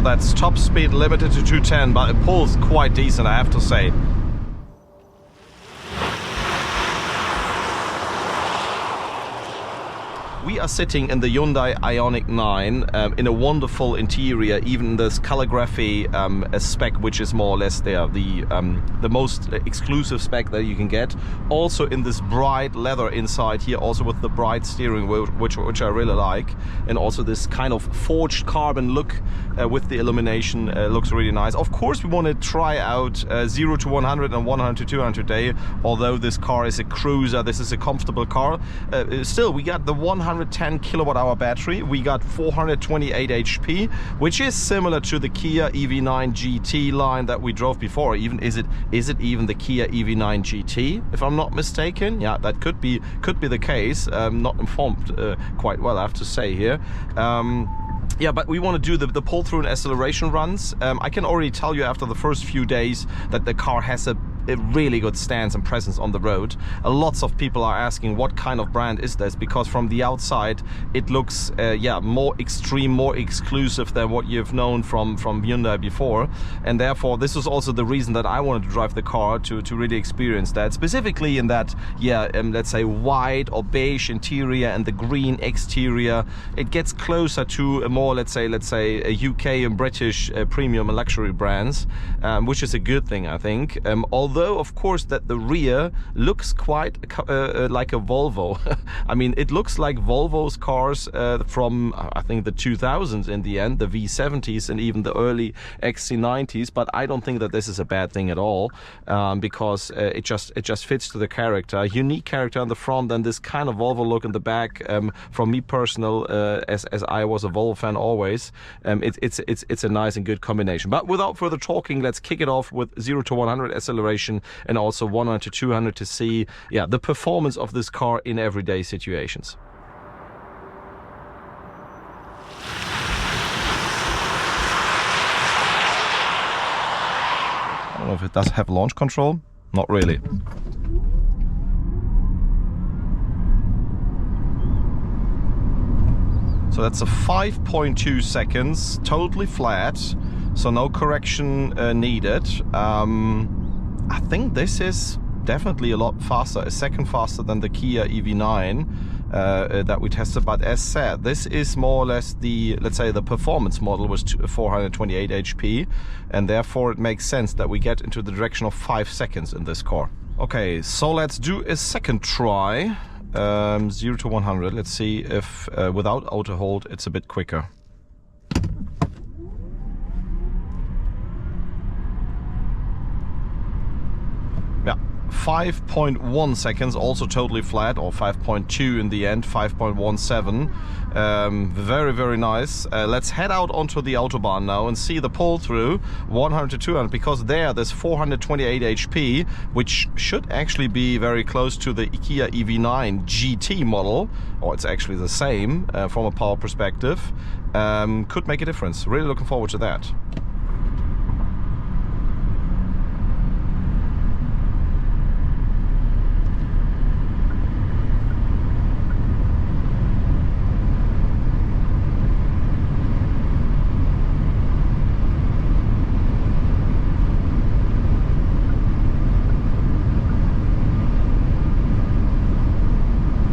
that's top speed limited to 210, but it pulls quite decent, I have to say. We are sitting in the Hyundai IONIQ 9 in a wonderful interior, even this calligraphy spec, which is more or less the most exclusive spec that you can get. Also in this bright leather inside here, also with the bright steering wheel, which I really like, and also this kind of forged carbon look with the illumination looks really nice. Of course, we want to try out 0 to 100 and 100 to 200 today. Although this car is a cruiser, this is a comfortable car. Still, we got the 110 kilowatt hour battery, we got 428 HP, which is similar to the Kia EV9 GT line that we drove before. Even is it even the Kia EV9 GT, if I'm not mistaken? Yeah, that could be the case. Not informed quite well, I have to say here. Yeah, but we want to do the pull-through and acceleration runs. I can already tell you after the first few days that the car has a really good stance and presence on the road. Lots of people are asking what kind of brand is this, because from the outside it looks yeah, more extreme, more exclusive than what you've known from Hyundai before, and therefore this is also the reason that I wanted to drive the car to really experience that, specifically in that, yeah, let's say white or beige interior and the green exterior. It gets closer to a more, let's say a UK and British premium and luxury brands, which is a good thing, I think. Although of course that the rear looks quite like a Volvo. I mean, it looks like Volvo's cars from I think the 2000s in the end, the V70s and even the early XC90s, but I don't think that this is a bad thing at all, because it just fits to the character. Unique character on the front and this kind of Volvo look in the back. From me personal, as I was a Volvo fan always, it's a nice and good combination. But without further talking, let's kick it off with 0 to 100 acceleration and also 100 to 200 to see, yeah, the performance of this car in everyday situations. I don't know if it does have launch control. Not really. So that's a 5.2 seconds, totally flat, so no correction needed. I think this is definitely a lot faster, a second faster than the Kia EV9 that we tested. But as said, this is more or less the, let's say, the performance model was 428 HP, and therefore it makes sense that we get into the direction of 5 seconds in this car. Okay, so let's do a second try. 0 to 100. Let's see if without auto hold it's a bit quicker. Yeah, 5.1 seconds, also totally flat, or 5.2 in the end, 5.17. Very, very nice. Let's head out onto the Autobahn now and see the pull through 100 to 200, because there's 428 HP, which should actually be very close to the Kia EV9 GT model, or it's actually the same from a power perspective. Could make a difference. Really looking forward to that.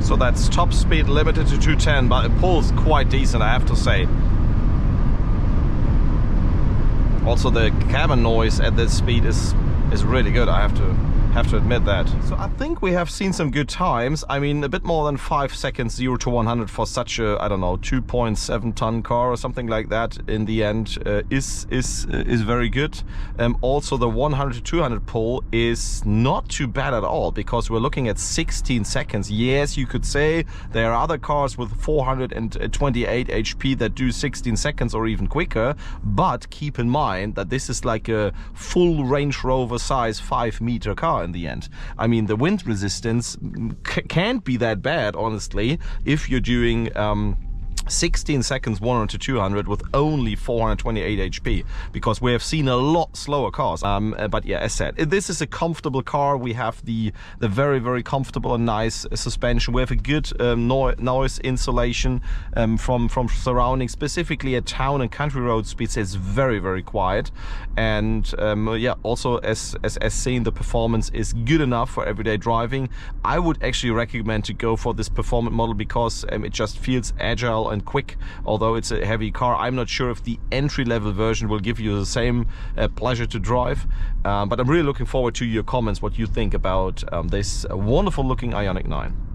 So that's top speed limited to 210, but it pulls quite decent, I have to say. Also the cabin noise at this speed is really good, I have to admit that. So I think we have seen some good times. I mean, a bit more than 5 seconds 0 to 100 for such a, I don't know, 2.7 ton car or something like that in the end is very good. Also the 100 to 200 pull is not too bad at all, because we're looking at 16 seconds. Yes, you could say there are other cars with 428 HP that do 16 seconds or even quicker, but keep in mind that this is like a full Range Rover size 5-meter car in the end. I mean, the wind resistance can't be that bad, honestly, if you're doing 16 seconds 100 to 200 with only 428 HP, because we have seen a lot slower cars. But yeah, as said, this is a comfortable car. We have the very, very comfortable and nice suspension. We have a good noise insulation from surroundings, specifically at town and country road speeds. It's very, very quiet. And yeah, also as seen, the performance is good enough for everyday driving. I would actually recommend to go for this performance model, because it just feels agile and quick, although it's a heavy car. I'm not sure if the entry-level version will give you the same pleasure to drive, but I'm really looking forward to your comments, what you think about this wonderful looking IONIQ 9.